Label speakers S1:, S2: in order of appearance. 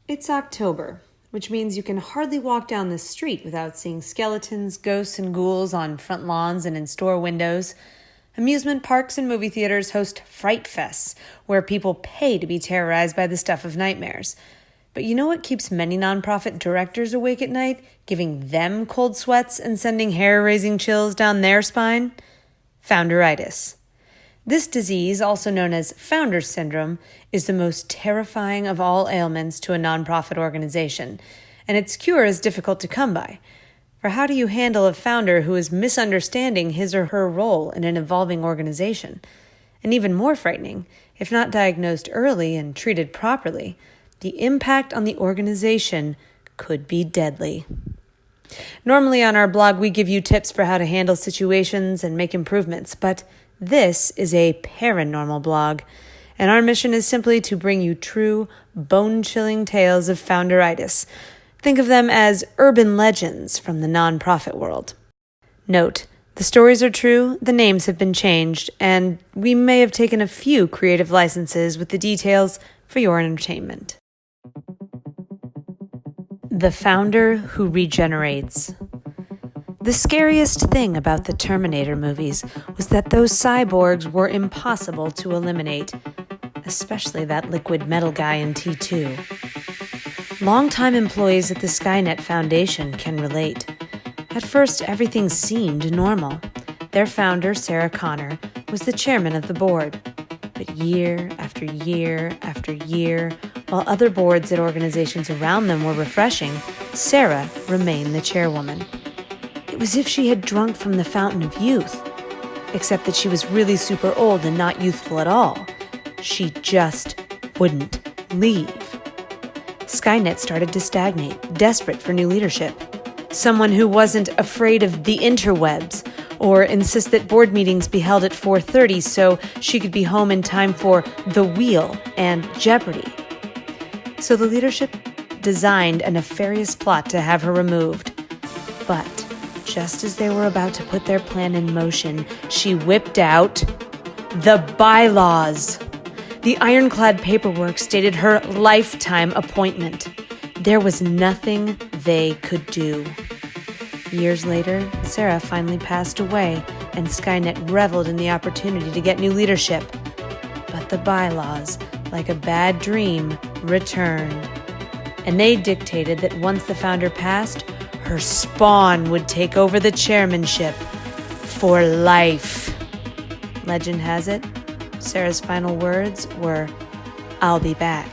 S1: It's October, which means you can hardly walk down the street without seeing skeletons, ghosts, and ghouls on front lawns and in store windows. Amusement parks and movie theaters host fright fests, where people pay to be terrorized by the stuff of nightmares. But you know what keeps many nonprofit directors awake at night, giving them cold sweats and sending hair-raising chills down their spine? Founderitis. This disease, also known as Founder Syndrome, is the most terrifying of all ailments to a nonprofit organization, and its cure is difficult to come by. For how do you handle a founder who is misunderstanding his or her role in an evolving organization? And even more frightening, if not diagnosed early and treated properly, the impact on the organization could be deadly. Normally on our blog, we give you tips for how to handle situations and make improvements, but this is a paranormal blog, and our mission is simply to bring you true, bone-chilling tales of Founderitis. Think of them as urban legends from the nonprofit world. Note, the stories are true, the names have been changed, and we may have taken a few creative licenses with the details for your entertainment. The Founder Who Regenerates. The scariest thing about the Terminator movies was that those cyborgs were impossible to eliminate, especially that liquid metal guy in T2. Longtime employees at the Skynet Foundation can relate. At first, everything seemed normal. Their founder, Sarah Connor, was the chairman of the board. But year after year after year, while other boards at organizations around them were refreshing, Sarah remained the chairwoman. It was as if she had drunk from the fountain of youth, except that she was really super old and not youthful at all. She just wouldn't leave. Skynet started to stagnate, desperate for new leadership. Someone who wasn't afraid of the interwebs, or insist that board meetings be held at 4:30 so she could be home in time for The Wheel and Jeopardy. So the leadership designed a nefarious plot to have her removed. But just as they were about to put their plan in motion, she whipped out the bylaws. The ironclad paperwork stated her lifetime appointment. There was nothing they could do. Years later, Sarah finally passed away, and Skynet reveled in the opportunity to get new leadership. But the bylaws, like a bad dream, returned. And they dictated that once the founder passed, her spawn would take over the chairmanship for life. Legend has it, Sarah's final words were, "I'll be back."